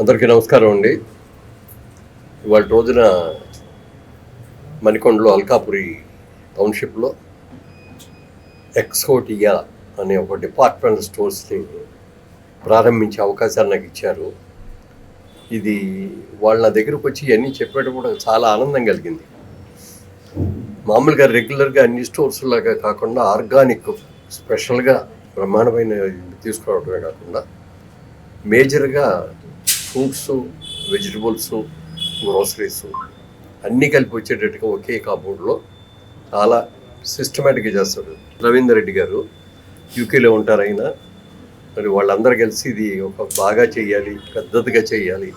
అందరికీ నమస్కారం అండి. ఇవాళ రోజున మణికొండలో అల్కాపురి టౌన్షిప్లో ఎక్సోటియా అనే ఒక డిపార్ట్మెంటల్ స్టోర్స్ని ప్రారంభించే అవకాశాన్ని నాకు ఇచ్చారు. ఇది వాళ్ళ దగ్గరకు వచ్చి అన్నీ చెప్పేటప్పుడు చాలా ఆనందం కలిగింది. మామూలుగా రెగ్యులర్గా అన్ని స్టోర్స్ లాగా కాకుండా ఆర్గానిక్ స్పెషల్గా బ్రహ్మాండమైన తీసుకురావడమే కాకుండా మేజర్గా ఫ్రూట్స్, వెజిటబుల్స్, గ్రోసరీస్ అన్నీ కలిపి వచ్చేటట్టుగా ఒకే కాంపౌండ్లో చాలా సిస్టమేటిక్గా చేస్తారు. రవీందర్ రెడ్డి గారు యూకేలో ఉంటారు. ఆయన మరి వాళ్ళందరూ కలిసి ఇది ఒక బాగా చేయాలి, పెద్దదిగా చేయాలి,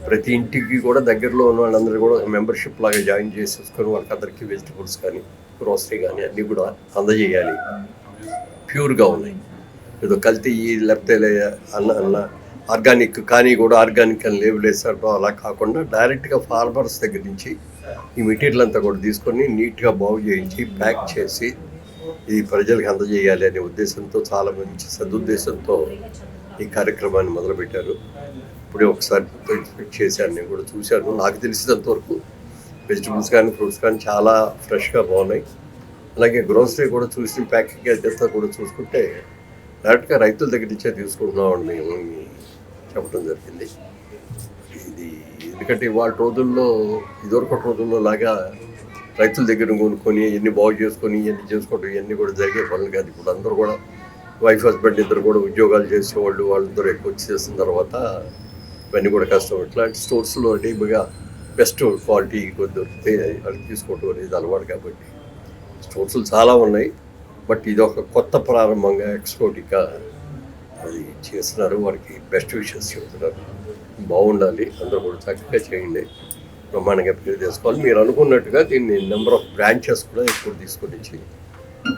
ప్రతి ఇంటికి కూడా దగ్గరలో ఉన్న వాళ్ళందరూ కూడా మెంబర్షిప్ లాగా జాయిన్ చేసేసుకొని వాళ్ళకందరికీ వెజిటబుల్స్ కానీ గ్రోసరీ కానీ అన్నీ కూడా అందజేయాలి. ప్యూర్గా ఉన్నాయి, ఏదో కల్తీ లేకపోతే అన్న ఆర్గానిక్ కానీ కూడా ఆర్గానిక్ అని లేబుల్ వేసాడు అలా కాకుండా డైరెక్ట్గా ఫార్మర్స్ దగ్గర నుంచి ఈ మెటీరియల్ అంతా కూడా తీసుకొని నీట్గా బాగు చేయించి ప్యాక్ చేసి ఇది ప్రజలకు అందజేయాలి అనే ఉద్దేశంతో చాలా మంచి సదుద్దేశంతో ఈ కార్యక్రమాన్ని మొదలుపెట్టారు. ఇప్పుడే ఒకసారి ఇన్స్పెక్ట్ చేశాను, నేను కూడా చూశాను. నాకు తెలిసినంతవరకు వెజిటబుల్స్ కానీ ఫ్రూట్స్ కానీ చాలా ఫ్రెష్గా బాగున్నాయి. అలాగే గ్రోసరీ కూడా చూసి ప్యాకింగ్ అదంతా కూడా చూసుకుంటే డైరెక్ట్గా రైతుల దగ్గర నుంచే తీసుకుంటున్నామని మేము చెప్పడం జరిగింది. ఇది ఎందుకంటే ఇవాళ రోజుల్లో ఇదివరకటి రోజుల్లో లాగా రైతుల దగ్గర కొనుక్కొని ఇవన్నీ బాగు చేసుకొని ఇవన్నీ చేసుకోవడం ఇవన్నీ కూడా జరిగే పనులు కాదు. ఇప్పుడు అందరూ కూడా వైఫ్ హస్బెండ్ ఇద్దరు కూడా ఉద్యోగాలు చేసేవాళ్ళు, వాళ్ళందరూ ఎక్కువ చేసిన తర్వాత ఇవన్నీ కూడా కష్టం. ఇట్లాంటి స్టోర్స్లో డీప్గా బెస్ట్ క్వాలిటీ దొరికితే వాళ్ళు తీసుకోవడం అనేది అలవాటు. కాబట్టి స్టోర్స్లు చాలా ఉన్నాయి, బట్ ఇది ఒక కొత్త ప్రారంభంగా ఎక్స్పోర్టిగా అది చేస్తున్నారు. వారికి బెస్ట్ విషెస్ చెబుతున్నారు. బాగుండాలి, అందరూ కూడా చక్కగా చేయండి, బ్రహ్మాండంగా పేరు చేసుకోవాలి. మీరు అనుకున్నట్టుగా దీన్ని నెంబర్ ఆఫ్ బ్రాంచెస్ కూడా ఎక్కువ తీసుకొని ఇచ్చి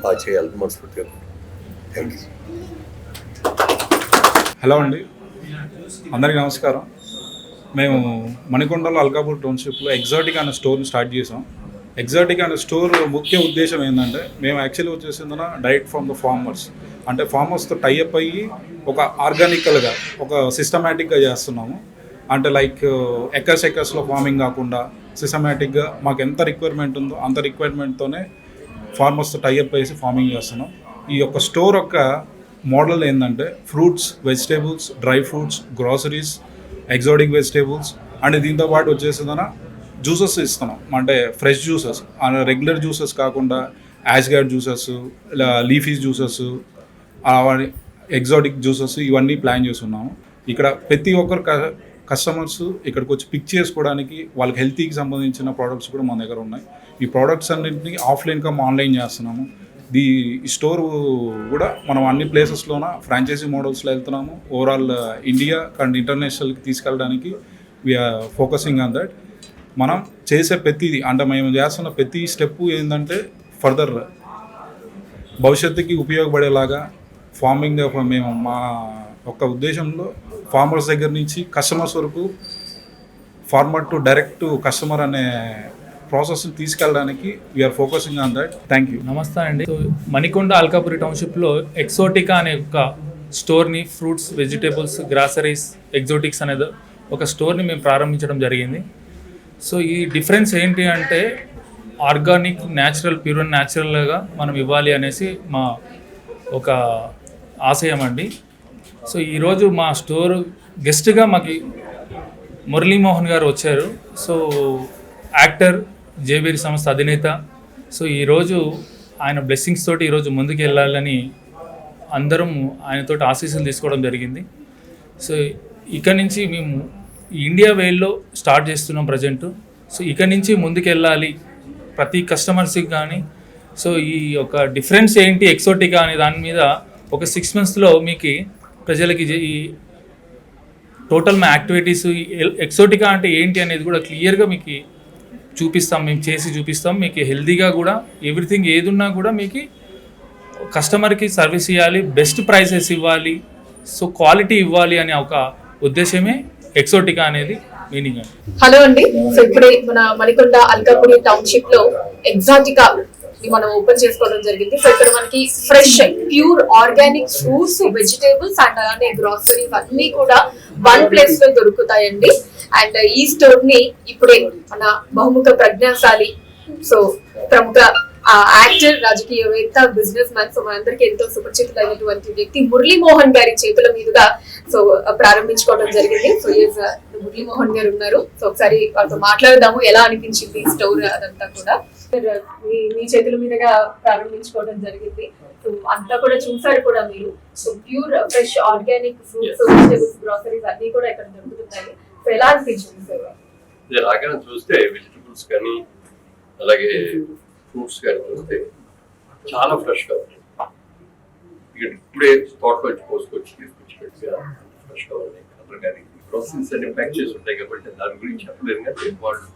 బాగా చేయాలని మనస్ఫూర్తిగా. Thank you. హలో అండి, అందరికీ నమస్కారం. మేము మణికొండలో అల్కాపూర్ టౌన్షిప్లో ఎగ్జాటిక్ అనే స్టోర్ని స్టార్ట్ చేసాం. ఎగ్జాటిక్ అనే స్టోర్ ముఖ్య ఉద్దేశం ఏంటంటే, మేము యాక్చువల్లీ వచ్చేసిందన డైరెక్ట్ ఫ్రమ్ ద ఫార్మర్స్, అంటే ఫార్మర్స్తో టైఅప్ అయ్యి ఒక ఆర్గానికల్గా ఒక సిస్టమేటిక్గా చేస్తున్నాము. అంటే లైక్ ఎకర్స్లో ఫార్మింగ్ కాకుండా సిస్టమేటిక్గా మాకు ఎంత రిక్వైర్మెంట్ ఉందో అంత రిక్వైర్మెంట్తోనే ఫార్మర్స్తో టైఅప్ వేసి ఫార్మింగ్ చేస్తున్నాం. ఈ యొక్క స్టోర్ యొక్క మోడల్ ఏంటంటే fruits, vegetables, dry fruits, groceries, exotic vegetables and దీంతో పాటు వచ్చేసిందన జ్యూసెస్ ఇస్తున్నాం. అంటే ఫ్రెష్ జ్యూసెస్, రెగ్యులర్ జ్యూసెస్ కాకుండా ash gourd juices, leafy juices, exotic juices ఇవన్నీ ప్లాన్ చేస్తున్నాము. ఇక్కడ ప్రతి ఒక్కరు కస్టమర్స్ ఇక్కడికి వచ్చి పిక్ చేసుకోవడానికి వాళ్ళకి హెల్తీకి సంబంధించిన ప్రోడక్ట్స్ కూడా మన దగ్గర ఉన్నాయి. ఈ ప్రోడక్ట్స్ అన్నింటినీ ఆఫ్లైన్ కమ్ ఆన్లైన్ చేస్తున్నాము. ఈ స్టోర్ కూడా మనం అన్ని ప్లేసెస్లోన ఫ్రాంచైజీ మోడల్స్లో వెళ్తున్నాము. ఓవరాల్ ఇండియా అండ్ ఇంటర్నేషనల్కి తీసుకెళ్ళడానికి వీఆర్ ఫోకసింగ్ ఆన్ దట్. మనం చేసే ప్రతిది అంటే మేము చేస్తున్న ప్రతి స్టెప్ ఏంటంటే ఫర్దర్ భవిష్యత్తుకి ఉపయోగపడేలాగా ఫార్మింగ్ మేము మా ఒక్క ఉద్దేశంలో ఫార్మర్స్ దగ్గర నుంచి కస్టమర్స్ వరకు, farmer to direct to customer అనే ప్రాసెస్ని తీసుకెళ్ళడానికి we are focusing on that. Thank you. నమస్తే అండి. మణికొండ అల్కాపురి టౌన్షిప్లో ఎక్సోటికా అనే ఒక స్టోర్ని, ఫ్రూట్స్, వెజిటేబుల్స్, గ్రాసరీస్, ఎగ్జోటిక్స్ అనేది ఒక స్టోర్ని మేము ప్రారంభించడం జరిగింది. సో ఈ డిఫరెన్స్ ఏంటి అంటే ఆర్గానిక్, న్యాచురల్, ప్యూర్ అండ్ న్యాచురల్గా మనం ఇవ్వాలి అనేసి మా ఒక ఆశయం అండి. సో ఈరోజు మా స్టోర్ గెస్ట్గా మాకు మురళీమోహన్ గారు వచ్చారు. సో యాక్టర్, జేబీరి సంస్థ అధినేత. సో ఈరోజు ఆయన బ్లెస్సింగ్స్ తోటి ఈరోజు ముందుకు వెళ్ళాలని అందరం ఆయనతో ఆశీస్సులు తీసుకోవడం జరిగింది. సో ఇక్కడి నుంచి మేము ఇండియా వేల్లో స్టార్ట్ చేస్తున్నాం ప్రజెంట్. సో ఇక్కడి నుంచి ముందుకు వెళ్ళాలి ప్రతి కస్టమర్స్కి కానీ. సో ఈ యొక్క డిఫరెన్స్ ఏంటి ఎక్సోటికా అనే దాని మీద ఒక 6 monthsలో మీకు ప్రజలకి ఈ టోటల్ మా యాక్టివిటీస్, ఎక్సోటికా అంటే ఏంటి అనేది కూడా క్లియర్గా మీకు చూపిస్తాం. మేము చేసి చూపిస్తాం. మీకు హెల్తీగా కూడా ఎవ్రీథింగ్ ఏది ఉన్నా కూడా మీకు కస్టమర్కి సర్వీస్ ఇవ్వాలి, బెస్ట్ ప్రైసెస్ ఇవ్వాలి, సో క్వాలిటీ ఇవ్వాలి అనే ఒక ఉద్దేశమే ఎక్సోటికా అనేది మీనింగ్ అండి. హలో అండి. సో ఇప్పుడే మన మణికొండ అల్కాపురి టౌన్షిప్ లో ఎగ్జాటికా ని మనం ఓపెన్ చేసుకోవడం జరిగింది. సో ఇక్కడ మనకి fresh pure organic fruits, vegetables and అలానే గ్రాసరీస్ అన్ని కూడా వన్ ప్లేస్ లో దొరుకుతాయండి. అండ్ ఈ స్టోర్ ని ఇప్పుడే మన బహుముఖ ప్రజ్ఞాశాలి, సో ప్రముఖ యాక్టర్, రాజకీయవేత్త, బిజినెస్ మ్యాన్, సో మనందరికీ ఎంతో సుపరిచితులైనటువంటి వ్యక్తి మురళీమోహన్ గారి చేతుల మీదుగా సో ప్రారంభించుకోవడం జరిగింది. సో మురళీమోహన్ గారు ఉన్నారు. సో ఒకసారి వాళ్ళతో మాట్లాడదాము, ఎలా అనిపించింది స్టోర్ అదంతా కూడా. మీ చేతుల మీదుగా ప్రారంభించుకోవడం జరిగింది. సో అంతా కూడా చూసారు కూడా మీరు. So pure fresh organic fruits, vegetables, groceries అన్ని కూడా ఇక్కడ దొరుకుతున్నాయి. సో ఎలా అనిపించింది సార్? రాగానే చూస్తే వెజిటబుల్స్ కానీ అలాగే ఫ్రూట్స్ కానీ చూస్తే చాలా ఫ్రెష్గా ఉన్నాయి. ఇక్కడ ఇప్పుడే తోటలో వచ్చి కోసుకొచ్చి తీసుకొచ్చినట్టుగా ఫ్రెష్గా ఉన్నాయి. కలర్ కానీ గ్రోసరీస్ అన్ని ప్యాక్ చేసి ఉంటాయి కాబట్టి దాని గురించి చెప్పలేరు. కానీ వాళ్ళు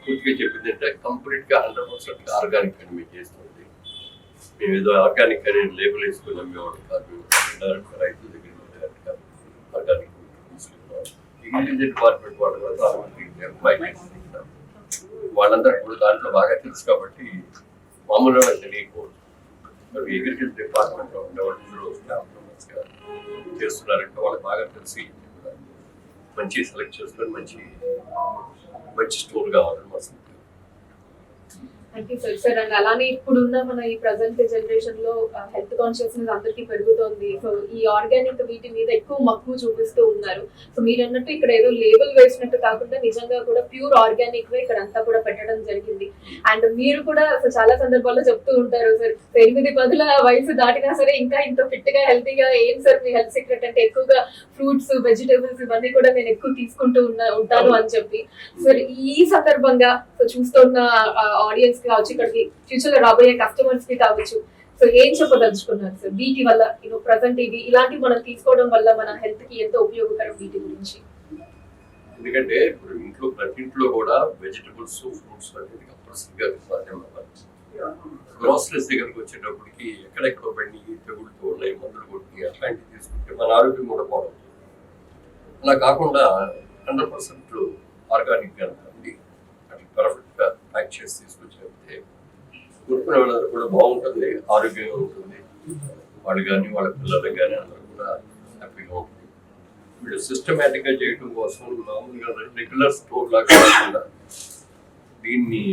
పూర్తిగా చెప్పింది అంటే కంప్లీట్గా 100% ఆర్గానిక్ అని మేము చేస్తుంది. మేము ఏదో ఆర్గానిక్ అని లేబుల్ వేసుకుని అమ్మేవాడు కాదు. డైరెక్ట్ రైతుల దగ్గర ఆర్గానిక్ తీసుకున్నాం. డిపార్ట్మెంట్ వాళ్ళు వాళ్ళందరూ కూడా దాంట్లో బాగా తెలుసు కాబట్టి మామూలుగా తెలియకపోవచ్చు. మరి అగ్రికల్చర్ డిపార్ట్మెంట్లో ఉండేవాళ్ళు చేస్తున్నారంటే వాళ్ళకి బాగా తెలిసి మంచి సెలెక్ట్ చేసుకొని మంచి స్టోర్ కావాలని మా థ్యాంక్ యూ సార్. అండ్ అలానే ఇప్పుడున్న మన ఈ ప్రజెంట్ జనరేషన్ లో హెల్త్ కాన్షియస్నెస్ అందరికీ పెరుగుతోంది. సో ఈ ఆర్గానిక్ వీటి మీద ఎక్కువ మక్కువ చూపిస్తూ ఉన్నారు. సో మీరు అన్నట్టు ఇక్కడ ఏదో లేబుల్ వేసినట్టు కాకుండా నిజంగా కూడా ప్యూర్ ఆర్గానిక్ వే ఇక్కడ అంతా కూడా పెట్టడం జరిగింది. అండ్ మీరు కూడా చాలా సందర్భాల్లో చెప్తూ ఉంటారు సార్, 8-10 వయసు దాటినా సరే ఇంకా ఇంత ఫిట్ గా హెల్తీగా. ఏం సార్ మీ హెల్త్ సీక్రెట్ అంటే? ఎక్కువగా ఫ్రూట్స్, వెజిటేబుల్స్ ఇవన్నీ కూడా నేను ఎక్కువ తీసుకుంటూ ఉంటాను అని చెప్పి. సార్ ఈ సందర్భంగా సో చూస్తున్న ఆడియన్స్ కావచ్చు, ఇక్కడికి ఫ్యూచర్ లో రాబోయే కస్టమర్స్ కి కావచ్చు, సో ఏం చెప్పదలుచుకున్నారు సార్ వీటి వల్ల? ప్రజెంట్ ఇలాంటివి మనం తీసుకోవడం వల్ల మన హెల్త్ కి ఎంతో ఉపయోగకరం వీటి గురించి. ఎందుకంటే ఇప్పుడు ఇంట్లో ప్రతి ఇంట్లో కూడా వెజిటబుల్స్, ఫ్రూట్స్ అనేది కంపల్సరీగా సాధ్యం అవ్వాలి. గ్రోసరీస్ దగ్గరికి వచ్చేటప్పటికి ఎక్కడెక్కడో బండి తెగుడుతూ ఉన్నాయి, మందులు కొట్టి అట్లాంటివి తీసుకుంటే మన ఆరోగ్యం కూడా పోవడం. అలా కాకుండా 100% ఆర్గానిక్ గా ఉంది, అట్లా పర్ఫెక్ట్ గా ప్యాక్ చేసి తీసుకొచ్చేస్తే కొనుక్కునే వాళ్ళందరూ కూడా బాగుంటుంది, ఆరోగ్యంగా ఉంటుంది. వాళ్ళు కానీ వాళ్ళ పిల్లలకు కానీ అందరూ కూడా హ్యాపీగా ఉంటుంది. వీళ్ళు సిస్టమేటిక్ గా చేయడం కోసం మామూలుగా రెగ్యులర్ స్టోర్ లాగా కాకుండా దీన్ని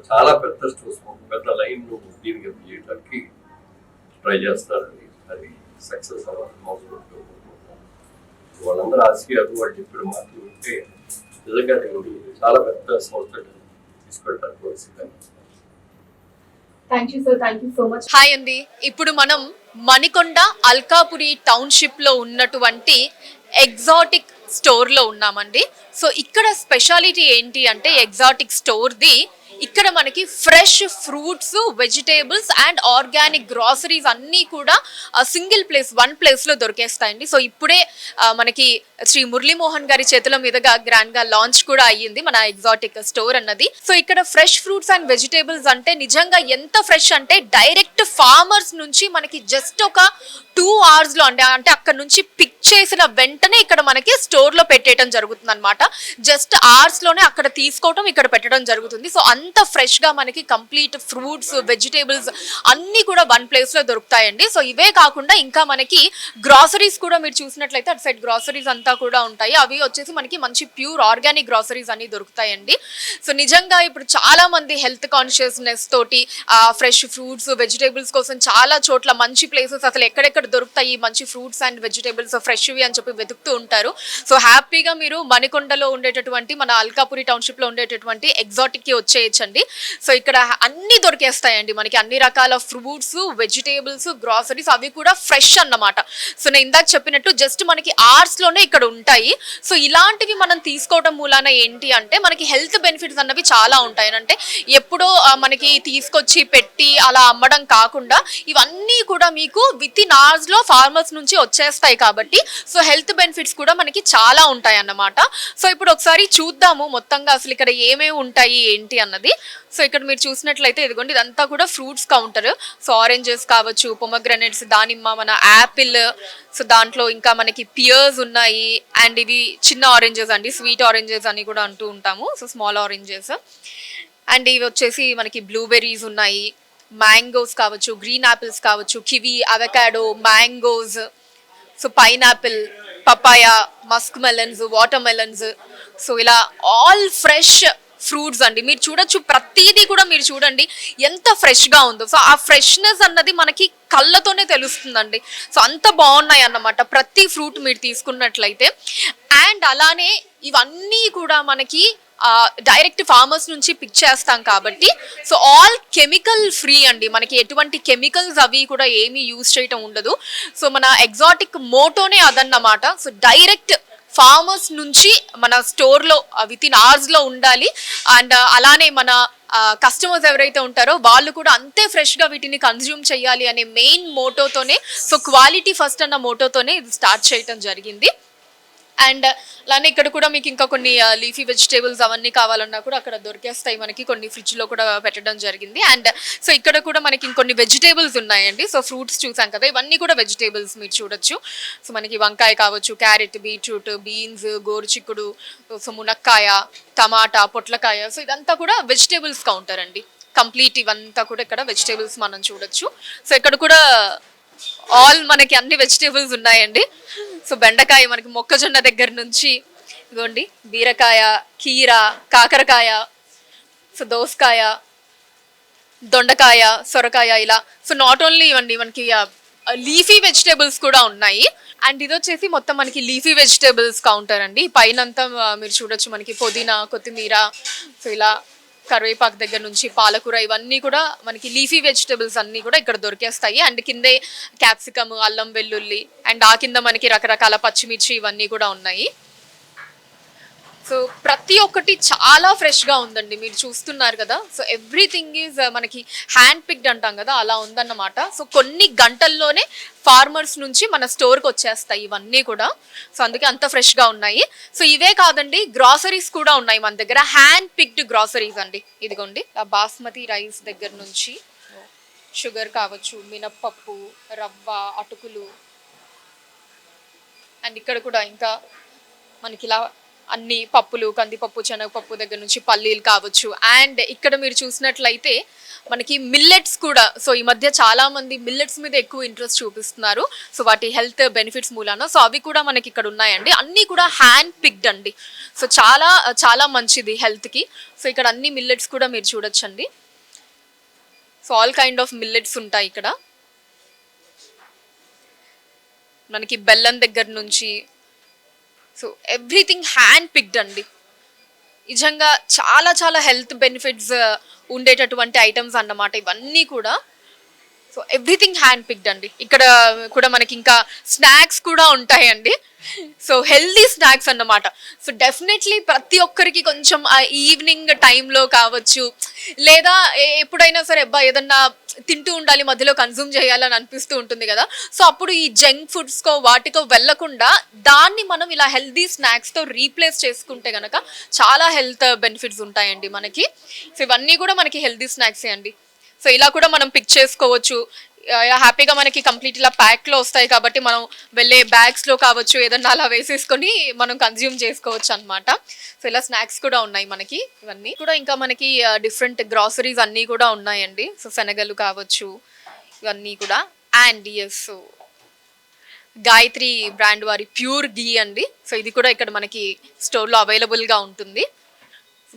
చాలా పెద్ద స్టోర్స్, పెద్ద లైన్ దీనికి చేయడానికి ట్రై చేస్తారని, అది సక్సెస్ అవ్వాలి. వాళ్ళందరూ ఆశయాలు వాళ్ళు చెప్పిన మాటలు ఉంటే నిజంగా చాలా పెద్ద సంస్థ తీసుకెళ్ళడానికి వస్తుంది. Thank you sir, thank you so much. Hi అండి, ఇప్పుడు మనం మణికొండ అల్కాపురి టౌన్షిప్ లో ఉన్నటువంటి ఎగ్జాటిక్ స్టోర్ లో ఉన్నామండి. సో ఇక్కడ స్పెషాలిటీ ఏంటి అంటే ఎగ్జాటిక్ స్టోర్ది ఇక్కడ మనకి fresh fruits, vegetables and organic groceries అన్నీ కూడా సింగిల్ ప్లేస్, వన్ ప్లేస్లో దొరికేస్తాయండి. సో ఇప్పుడే మనకి శ్రీ మురళీమోహన్ గారి చేతుల మీదుగా గ్రాండ్గా లాంచ్ కూడా అయ్యింది మన ఎగ్జాటిక్ స్టోర్ అన్నది. సో ఇక్కడ ఫ్రెష్ ఫ్రూట్స్ అండ్ వెజిటేబుల్స్ అంటే నిజంగా ఎంత ఫ్రెష్ అంటే డైరెక్ట్ ఫార్మర్స్ నుంచి మనకి జస్ట్ ఒక 2 hours అంటే అక్కడ నుంచి పిక్ చేసిన వెంటనే ఇక్కడ మనకి స్టోర్లో పెట్టేయడం జరుగుతుంది అనమాట. జస్ట్ అవర్స్లోనే అక్కడ తీసుకోవటం, ఇక్కడ పెట్టడం జరుగుతుంది. సో అంత ఫ్రెష్గా మనకి కంప్లీట్ ఫ్రూట్స్, వెజిటేబుల్స్ అన్నీ కూడా వన్ ప్లేస్లో దొరుకుతాయండి. సో ఇవే కాకుండా ఇంకా మనకి గ్రాసరీస్ కూడా మీరు చూసినట్లయితే అటు సైడ్ గ్రాసరీస్ అంతా కూడా ఉంటాయి. అవి వచ్చేసి మనకి మంచి ప్యూర్ ఆర్గానిక్ గ్రాసరీస్ అన్ని దొరుకుతాయండి. సో నిజంగా ఇప్పుడు చాలా మంది హెల్త్ కాన్షియస్నెస్ తోటి ఫ్రెష్ ఫ్రూట్స్, వెజిటేబుల్స్ కోసం చాలా చోట్ల మంచి ప్లేసెస్ అసలు ఎక్కడెక్కడ దొరుకుతాయి మంచి ఫ్రూట్స్ అండ్ వెజిటేబుల్స్ ఫ్రెష్వి అని చెప్పి వెతుకుతూ ఉంటారు. సో హ్యాపీగా మీరు మణికొండలో ఉండేటటువంటి మన అల్కాపురి టౌన్షిప్లో ఉండేటటువంటి ఎగ్జాటిక్కి వచ్చేయచ్చండి. సో ఇక్కడ అన్నీ దొరికేస్తాయండి మనకి, అన్ని రకాల ఫ్రూట్స్, వెజిటేబుల్స్, గ్రాసరీస్, అవి కూడా ఫ్రెష్ అన్నమాట. సో నేను ఇందాక చెప్పినట్టు జస్ట్ మనకి అవర్స్లోనే ఇక్కడ ఉంటాయి. సో ఇలాంటివి మనం తీసుకోవడం మూలాన ఏంటి అంటే మనకి హెల్త్ బెనిఫిట్స్ అన్నవి చాలా ఉంటాయి. అంటే ఎప్పుడో మనకి తీసుకొచ్చి పెట్టి అలా అమ్మడం కాకుండా ఇవన్నీ కూడా మీకు విత్ ఇన్ అవర్స్లో ఫార్మర్స్ నుంచి వచ్చేస్తాయి కాబట్టి సో హెల్త్ బెనిఫిట్స్ కూడా మనకి చాలా ఉంటాయి అన్నమాట. సో ఇప్పుడు ఒకసారి చూద్దాము మొత్తంగా అసలు ఇక్కడ ఏమేమి ఉంటాయి ఏంటి అన్నది. సో ఇక్కడ మీరు చూసినట్లయితే ఇదిగోండి, ఇదంతా కూడా ఫ్రూట్స్ కౌంటర్. సో ఆరెంజెస్ కావచ్చు, పొమగ్రనేట్స్, దానిమ్మ, మన యాపిల్, సో దాంట్లో ఇంకా మనకి పియర్స్ ఉన్నాయి. అండ్ ఇవి చిన్న ఆరెంజెస్ అండి, స్వీట్ ఆరెంజెస్ అని కూడా అంటూ ఉంటాము. So small oranges. అండ్ ఇవి వచ్చేసి మనకి బ్లూబెర్రీస్ ఉన్నాయి. మ్యాంగోస్ కావచ్చు, గ్రీన్ యాపిల్స్ కావచ్చు, kiwi, avocado, mangoes, so pineapple, papaya, musk melons, water melons, so ఇలా ఆల్ ఫ్రెష్ ఫ్రూట్స్ అండి. మీరు చూడొచ్చు, ప్రతిదీ కూడా మీరు చూడండి ఎంత ఫ్రెష్గా ఉందో. సో ఆ ఫ్రెష్నెస్ అన్నది మనకి కళ్ళతోనే తెలుస్తుందండి. సో అంత బాగున్నాయి అన్నమాట ప్రతి ఫ్రూట్ మీరు తీసుకున్నట్లయితే. అండ్ అలానే ఇవన్నీ కూడా మనకి డైరెక్ట్ ఫార్మర్స్ నుంచి పిక్ చేస్తాం కాబట్టి సో ఆల్ కెమికల్ ఫ్రీ అండి. మనకి ఎటువంటి కెమికల్స్ అవి కూడా ఏమీ యూజ్ చేయటం ఉండదు. సో మన ఎగ్జాటిక్ మోటోనే అదన్నమాట. సో డైరెక్ట్ ఫార్మర్స్ నుంచి మన స్టోర్లో విత్ ఇన్ అవర్స్లో ఉండాలి. అండ్ అలానే మన కస్టమర్స్ ఎవరైతే ఉంటారో వాళ్ళు కూడా అంతే ఫ్రెష్గా వీటిని కన్జ్యూమ్ చేయాలి అనే మెయిన్ మోటోతోనే, సో క్వాలిటీ ఫస్ట్ అన్న మోటోతోనే ఇది స్టార్ట్ చేయటం జరిగింది. అండ్ అలానే ఇక్కడ కూడా మీకు ఇంకా కొన్ని లీఫీ వెజిటేబుల్స్ అవన్నీ కావాలన్నా కూడా అక్కడ దొరికేస్తాయి మనకి, కొన్ని ఫ్రిడ్జ్లో కూడా పెట్టడం జరిగింది. అండ్ సో ఇక్కడ కూడా మనకి ఇంకొన్ని వెజిటేబుల్స్ ఉన్నాయండి. సో ఫ్రూట్స్ చూసాం కదా, ఇవన్నీ కూడా వెజిటేబుల్స్ మీరు చూడొచ్చు. సో మనకి వంకాయ కావచ్చు, క్యారెట్, బీట్రూట్, బీన్స్, గోరుచిక్కుడు, సో మునక్కాయ, టమాటా, పొట్లకాయ, సో ఇదంతా కూడా వెజిటేబుల్స్ కౌంటర్ అండి. కంప్లీట్ ఇవంతా కూడా ఇక్కడ వెజిటేబుల్స్ మనం చూడొచ్చు. సో ఇక్కడ కూడా ఆల్ మనకి అన్ని వెజిటేబుల్స్ ఉన్నాయండి. సో బెండకాయ, మనకి మొక్కజొన్న దగ్గర నుంచి ఇదిగోండి, బీరకాయ, కీర, కాకరకాయ, సో దోసకాయ, దొండకాయ, సొరకాయ, ఇలా. సో నాట్ ఓన్లీ ఇవ్వండి, మనకి లీఫీ వెజిటేబుల్స్ కూడా ఉన్నాయి. అండ్ ఇది వచ్చేసి మొత్తం మనకి లీఫీ వెజిటేబుల్స్ కౌంటర్ అండి. పైనంతా మీరు చూడొచ్చు మనకి పుదీనా, కొత్తిమీర, సో ఇలా కరివేపాకు దగ్గర నుంచి పాలకూర, ఇవన్నీ కూడా మనకి లీఫీ వెజిటేబుల్స్ అన్నీ కూడా ఇక్కడ దొరికేస్తాయి. అండ్ కిందే క్యాప్సికమ్, అల్లం వెల్లుల్లి, అండ్ ఆ కింద మనకి రకరకాల పచ్చిమిర్చి ఇవన్నీ కూడా ఉన్నాయి. సో ప్రతి ఒక్కటి చాలా ఫ్రెష్గా ఉందండి, మీరు చూస్తున్నారు కదా. సో ఎవ్రీథింగ్ ఈజ్ మనకి హ్యాండ్ పిక్డ్ అంటాం కదా, అలా ఉందన్నమాట. సో కొన్ని గంటల్లోనే ఫార్మర్స్ నుంచి మన స్టోర్కి వచ్చేస్తాయి ఇవన్నీ కూడా. సో అందుకే అంత ఫ్రెష్గా ఉన్నాయి. సో ఇవే కాదండి, గ్రాసరీస్ కూడా ఉన్నాయి మన దగ్గర, హ్యాండ్ పిక్డ్ గ్రాసరీస్ అండి. ఇదిగోండి, బాస్మతి రైస్ దగ్గర నుంచి షుగర్ కావచ్చు, మినప్పప్పు, రవ్వ, అటుకులు, అండ్ ఇక్కడ కూడా ఇంకా మనకి ఇలా అన్ని పప్పులు, కందిపప్పు, శనగపప్పు దగ్గర నుంచి పల్లీలు కావచ్చు. అండ్ ఇక్కడ మీరు చూసినట్లయితే మనకి మిల్లెట్స్ కూడా. సో ఈ మధ్య చాలా మంది మిల్లెట్స్ మీద ఎక్కువ ఇంట్రెస్ట్ చూపిస్తున్నారు, సో వాటి హెల్త్ బెనిఫిట్స్ మూలాన. సో అవి కూడా మనకి ఇక్కడ ఉన్నాయండి. అన్నీ కూడా హ్యాండ్ పిక్డ్ అండి. సో చాలా చాలా మంచిది హెల్త్కి. సో ఇక్కడ అన్ని మిల్లెట్స్ కూడా మీరు చూడొచ్చండి. So all kind of millets ఉంటాయి ఇక్కడ. మనకి బెల్లం దగ్గర నుంచి, సో ఎవ్రీథింగ్ హ్యాండ్ పిక్డ్ అండి. నిజంగా చాలా చాలా హెల్త్ బెనిఫిట్స్ ఉండేటటువంటి ఐటమ్స్ అన్నమాట ఇవన్నీ కూడా. సో ఎవ్రీథింగ్ హ్యాండ్ పిక్డ్ అండి. ఇక్కడ కూడా మనకి ఇంకా స్నాక్స్ కూడా ఉంటాయండి. సో హెల్దీ స్నాక్స్ అన్నమాట. సో డెఫినెట్లీ ప్రతి ఒక్కరికి కొంచెం ఈవినింగ్ టైంలో కావచ్చు, లేదా ఎప్పుడైనా సరే ఏదన్నా తింటూ ఉండాలి, మధ్యలో కన్జ్యూమ్ చేయాలని అనిపిస్తూ ఉంటుంది కదా. సో అప్పుడు ఈ జంక్ ఫుడ్స్కో వాటికో వెళ్ళకుండా దాన్ని మనం ఇలా హెల్దీ స్నాక్స్తో రీప్లేస్ చేసుకుంటే కనుక చాలా హెల్త్ బెనిఫిట్స్ ఉంటాయండి మనకి. సో ఇవన్నీ కూడా మనకి హెల్దీ స్నాక్సే అండి. సో ఇలా కూడా మనం పిక్ చేసుకోవచ్చు. హ్యాపీగా మనకి కంప్లీట్ ఇలా ప్యాక్లో వస్తాయి కాబట్టి మనం వెళ్ళే బ్యాగ్స్లో కావచ్చు, ఏదన్నా అలా వేసేసుకొని మనం కన్జ్యూమ్ చేసుకోవచ్చు అనమాట. సో ఇలా స్నాక్స్ కూడా ఉన్నాయి మనకి. ఇవన్నీ కూడా ఇంకా మనకి డిఫరెంట్ గ్రాసరీస్ అన్నీ కూడా ఉన్నాయండి. సో శనగలు కావచ్చు, ఇవన్నీ కూడా. అండ్ ఎస్, గాయత్రి బ్రాండ్ వారి ప్యూర్ ఘీ అండి. సో ఇది కూడా ఇక్కడ మనకి స్టోర్లో అవైలబుల్గా ఉంటుంది.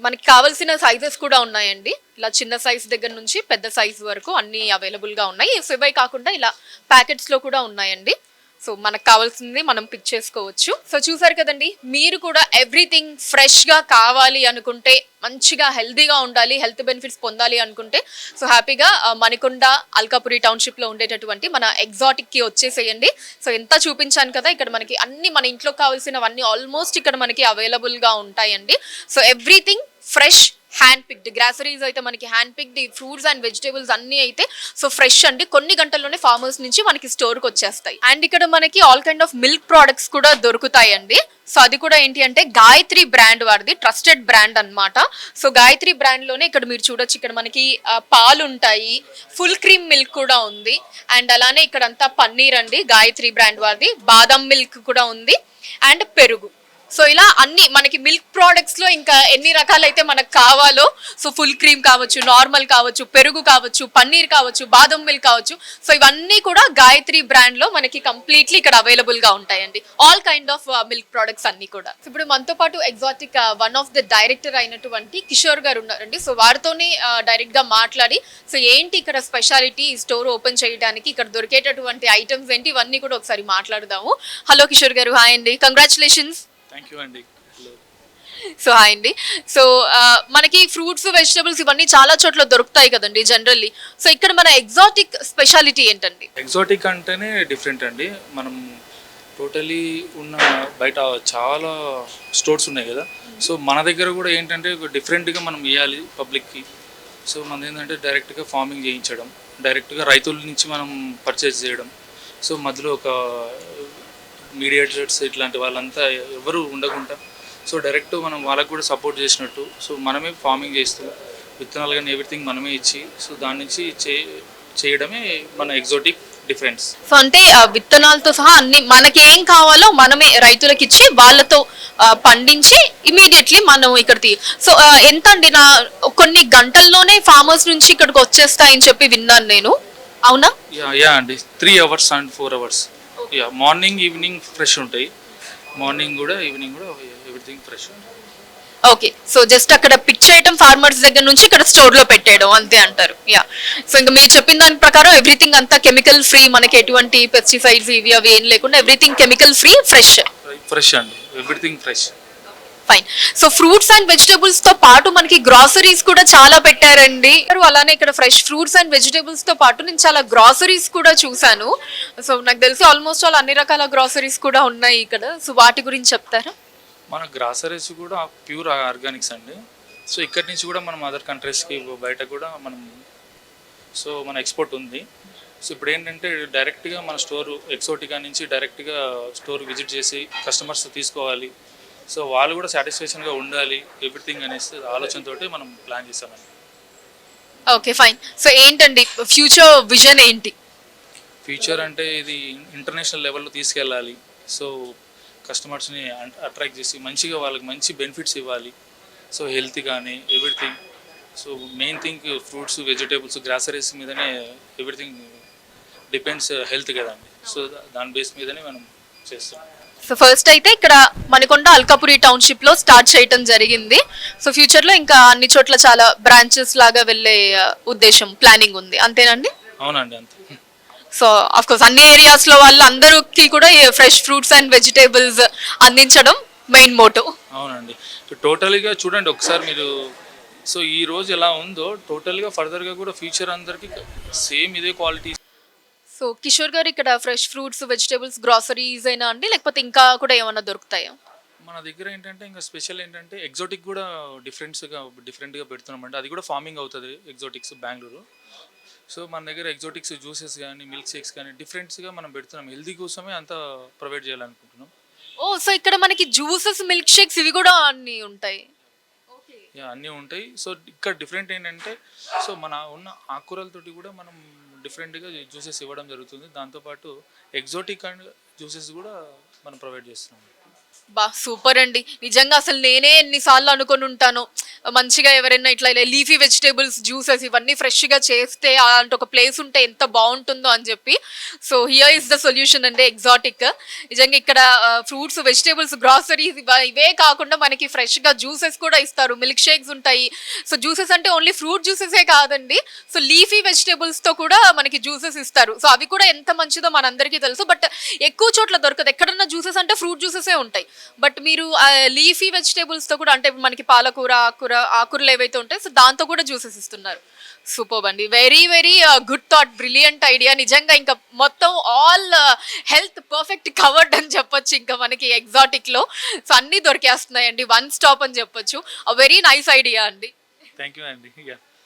మనకి కావాల్సిన సైజెస్ కూడా ఉన్నాయండి. ఇలా చిన్న సైజ్ దగ్గర నుంచి పెద్ద సైజ్ వరకు అన్నీ అవైలబుల్గా ఉన్నాయి. సో ఇవే కాకుండా ఇలా ప్యాకెట్స్లో కూడా ఉన్నాయండి. సో మనకు కావాల్సింది మనం పిక్ చేసుకోవచ్చు. సో చూసారు కదండి, మీరు కూడా ఎవ్రీథింగ్ ఫ్రెష్గా కావాలి అనుకుంటే, మంచిగా హెల్తీగా ఉండాలి, హెల్త్ బెనిఫిట్స్ పొందాలి అనుకుంటే సో హ్యాపీగా మణికొండ అల్కాపురి టౌన్షిప్లో ఉండేటటువంటి మన ఎగ్జాటిక్కి వచ్చేసేయండి. సో ఎంత చూపించాను కదా, ఇక్కడ మనకి అన్ని మన ఇంట్లో కావాల్సినవన్నీ ఆల్మోస్ట్ ఇక్కడ మనకి అవైలబుల్గా ఉంటాయండి. So everything fresh, hand picked. Groceries అయితే మనకి hand picked, fruits and vegetables అన్నీ అయితే సో ఫ్రెష్ అండి. కొన్ని గంటల్లోనే ఫార్మర్స్ నుంచి మనకి స్టోర్కి వచ్చేస్తాయి. అండ్ ఇక్కడ మనకి all kind of milk products కూడా దొరుకుతాయండి. సో అది కూడా ఏంటి అంటే గాయత్రి బ్రాండ్ వారిది, ట్రస్టెడ్ బ్రాండ్ అన్నమాట. సో గాయత్రి బ్రాండ్లోనే ఇక్కడ మీరు చూడొచ్చు, ఇక్కడ మనకి పాలు ఉంటాయి, ఫుల్ క్రీమ్ మిల్క్ కూడా ఉంది. అండ్ అలానే ఇక్కడ అంతా పన్నీర్ అండి, గాయత్రి బ్రాండ్ వారిది. బాదం మిల్క్ కూడా ఉంది, అండ్ పెరుగు. సో ఇలా అన్ని మనకి మిల్క్ ప్రోడక్ట్స్ లో ఇంకా ఎన్ని రకాలైతే మనకు కావాలో, సో ఫుల్ క్రీమ్ కావచ్చు, నార్మల్ కావచ్చు, పెరుగు కావచ్చు, పన్నీర్ కావచ్చు, బాదం మిల్క్ కావచ్చు, సో ఇవన్నీ కూడా గాయత్రి బ్రాండ్ లో మనకి కంప్లీట్లీ ఇక్కడ అవైలబుల్ గా ఉంటాయండి. All kind of milk products అన్ని కూడా. ఇప్పుడు మనతో పాటు exotic one of the director అయినటువంటి కిషోర్ గారు ఉన్నారండి. సో వారితోనే డైరెక్ట్ గా మాట్లాడి సో ఏంటి ఇక్కడ స్పెషాలిటీ, ఈ స్టోర్ ఓపెన్ చేయడానికి ఇక్కడ దొరికేటటువంటి ఐటమ్స్ ఏంటి ఇవన్నీ కూడా ఒకసారి మాట్లాడదాము. హలో కిషోర్ గారు, హాయ్ అండి, కంగ్రాచులేషన్స్. థ్యాంక్ యూ అండి. సో హాయ్ అండి. సో మనకి ఫ్రూట్స్, వెజిటబుల్స్ ఇవన్నీ చాలా చోట్ల దొరుకుతాయి కదండి జనరల్లీ. సో ఇక్కడ మన ఎగ్జాటిక్ స్పెషాలిటీ ఏంటండి? ఎగ్జాటిక్ అంటేనే డిఫరెంట్ అండి. మనం టోటలీ ఉన్న బయట చాలా స్టోర్స్ ఉన్నాయి కదా, సో మన దగ్గర కూడా ఏంటంటే డిఫరెంట్గా మనం ఇవ్వాలి పబ్లిక్కి. సో మనది ఏంటంటే డైరెక్ట్గా ఫార్మింగ్ చేయించడం, డైరెక్ట్గా రైతుల నుంచి మనం పర్చేస్ చేయడం. సో మధ్యలో ఒక మీడియేటర్స్ ఇట్లాంటి వాళ్ళంతా ఎవరు ఉండకుండా సో డైరెక్ట్ మనం వాళ్ళకు కూడా సపోర్ట్ చేసినట్టు, సో మనమే ఫార్మింగ్ చేస్తూ విత్తనాలు కానీ ఎవ్రీథింగ్ మనమే ఇచ్చి సో దాని నుంచి చేయడమే మన ఎగ్జాటిక్ డిఫరెన్స్. సో అంటే విత్తనాలతో సహా అన్ని మనకి ఏం కావాలో మనమే రైతులకు ఇచ్చి వాళ్ళతో పండించి ఇమీడియట్లీ మనం ఇక్కడ సో ఎంత అండి, నా కొన్ని గంటల్లోనే ఫార్మర్స్ నుంచి ఇక్కడికి వచ్చేస్తాయని చెప్పి విన్నాను నేను, అవునా? యా అండి, 3 hours and 4 hours. Yeah, morning evening fresh ఉంటాయి, మార్నింగ్ కూడా ఈవినింగ్ కూడా everything fresh. Okay, so just అక్కడ పిక్ చేయడం ఫార్మర్స్ దగ్గర నుంచి ఇక్కడ స్టోర్ లో పెట్టేయడం అంతే అంటారు. యా, సో ఇంకా మీరు చెప్పిన దాని ప్రకారం ఎవ్రీథింగ్ అంతా కెమికల్ ఫ్రీ, మనకి ఎటువంటి పెస్టిసైడ్స్ ఇవి అవి ఏం లేకుండా ఎవ్రీథింగ్ కెమికల్ ఫ్రీ, ఫ్రెష్ అండి, everything fresh. Fine. So fruits and vegetables తో పాటు మనకి గ్రాసరీస్ కూడా చాలా పెట్టారండి. అలానే ఇక్కడ ఫ్రెష్ ఫ్రూట్స్ అండ్ వెజిటబుల్స్ తో పాటు నేను చాలా గ్రాసరీస్ కూడా చూసాను. సో నాకు తెలిసి ఆల్మోస్ట్ ఆల్ అన్ని రకాల గ్రాసరీస్ కూడా ఉన్నాయి ఇక్కడ. సో వాటి గురించి చెప్తారా? మన గ్రాసరీస్ కూడా ప్యూర్ ఆర్గానిక్స్ అండి. సో ఇక్కడి నుంచి కూడా మనం అదర్ కంట్రీస్కి బయట కూడా మనం సో మన ఎక్స్పోర్ట్ ఉంది. సో ఇప్పుడు ఏంటంటే డైరెక్ట్గా మన స్టోర్ ఎక్సోటికా నుంచి డైరెక్ట్గా స్టోర్ విజిట్ చేసి కస్టమర్స్ తీసుకోవాలి, సో వాళ్ళు కూడా సాటిస్ఫాక్షన్గా ఉండాలి ఎవ్రీథింగ్ అనేసి ఆలోచనతోటి మనం ప్లాన్ చేసామండి. Okay fine. సో ఏంటండి ఫ్యూచర్ విజన్ ఏంటి? ఫ్యూచర్ అంటే ఇది ఇంటర్నేషనల్ లెవెల్లో తీసుకెళ్ళాలి. సో కస్టమర్స్ని అట్రాక్ట్ చేసి మంచిగా వాళ్ళకి మంచి బెనిఫిట్స్ ఇవ్వాలి. సో హెల్త్ కానీ everything, so main thing fruits, vegetables, groceries మీదనే ఎవ్రీథింగ్ డిపెండ్స్ హెల్త్ కదండి. సో దాని బేస్ మీదనే మనం చేస్తాం. సో ఫస్ట్ అయితే ఇక్కడ మణికొండ అల్కాపురి టౌన్షిప్ లో స్టార్ట్ చేయడం జరిగింది. సో ఫ్యూచర్ లో ఇంకా అన్ని చోట్ల చాలా బ్రాంచెస్ లాగా వెళ్ళే ఉద్దేశం, ప్లానింగ్ ఉంది, అంతేనండి? అవునండి, అంతే. సో ఆఫ్ కోర్స్ అన్ని ఏరియాస్ లో వాళ్ళందరికీ కూడా ఫ్రెష్ ఫ్రూట్స్ అండ్ వెజిటేబుల్స్ అందించడం మెయిన్ మోటో. అవునండి, టోటల్గా చూడండి ఒకసారి మీరు. సో ఈ రోజు ఎలా ఉందో టోటల్గా ఫర్దర్గా కూడా ఫ్యూచర్ అందరికీ సేమ్ ఇదే క్వాలిటీ. సో కిషోర్ గారు ఇక్కడ ఫ్రెష్ ఫ్రూట్స్, వెజిటేబుల్స్, గ్రాసరీస్ అయినా అండి, లేకపోతే ఇంకా కూడా ఏమైనా దొరుకుతాయా? మన దగ్గర ఏంటంటే ఇంకా స్పెషల్ ఏంటంటే ఎగ్జాటిక్ కూడా డిఫరెంట్గా పెడుతున్నామండి. అది కూడా ఫార్మింగ్ అవుతుంది ఎగ్జాటిక్స్ బెంగళూరు. సో మన దగ్గర ఎగ్జాటిక్స్ జ్యూసెస్ కానీ మిల్క్ షేక్స్ కానీ డిఫరెంట్స్గా మనం పెడుతున్నాం. హెల్తీ కోసమే అంతా ప్రొవైడ్ చేయాలనుకుంటున్నాం. ఓ, సో ఇక్కడ మనకి జ్యూసెస్, మిల్క్ షేక్స్ ఇవి కూడా అన్ని ఉంటాయి? అన్నీ ఉంటాయి. సో ఇక్కడ డిఫరెంట్ ఏంటంటే సో మన ఉన్న ఆకుకూరలతోటి కూడా మనం డిఫరెంట్గా జ్యూసెస్ ఇవ్వడం జరుగుతుంది. దాంతోపాటు ఎగ్జాటిక్ అండ్ జ్యూసెస్ కూడా మనం ప్రొవైడ్ చేస్తున్నాం. బా సూపర్ అండి, నిజంగా అసలు నేనే ఎన్నిసార్లు అనుకొని ఉంటాను మంచిగా ఎవరైనా ఇట్లా లీఫీ వెజిటేబుల్స్ జ్యూసెస్ ఇవన్నీ ఫ్రెష్గా చేస్తే అలాంటి ఒక ప్లేస్ ఉంటే ఎంత బాగుంటుందో అని చెప్పి. So here is the solution అండి, ఎగ్జాటిక్. నిజంగా ఇక్కడ ఫ్రూట్స్, వెజిటేబుల్స్, గ్రాసరీస్ ఇవే కాకుండా మనకి ఫ్రెష్గా జ్యూసెస్ కూడా ఇస్తారు, మిల్క్ షేక్స్ ఉంటాయి. సో జ్యూసెస్ అంటే ఓన్లీ ఫ్రూట్ జ్యూసెసే కాదండి, సో లీఫీ వెజిటేబుల్స్తో కూడా మనకి జ్యూసెస్ ఇస్తారు. సో అవి కూడా ఎంత మంచిదో మనందరికీ తెలుసు, బట్ ఎక్కువ చోట్ల దొరకదు. ఎక్కడన్నా జ్యూసెస్ అంటే ఫ్రూట్ జ్యూసెసే ఉంటాయి, బట్ మీరు లీఫీ వెజిటేబుల్స్తో కూడా, అంటే మనకి పాలకూర, ఆకుకూరలు ఏవైతే ఉంటాయి సో దాంతో కూడా జ్యూసెస్ ఇస్తున్నారు. సూపర్ అండి, very very good thought, brilliant idea. నిజంగా ఇంకా మొత్తం ఆల్ హెల్త్ పర్ఫెక్ట్ కవర్డ్ అని చెప్పొచ్చు ఇంకా మనకి ఎగ్జాటిక్లో. సో అన్నీ దొరికేస్తున్నాయండి, వన్ స్టాప్ అని చెప్పొచ్చు. వెరీ నైస్ ఐడియా అండి. థ్యాంక్ యూ అండి.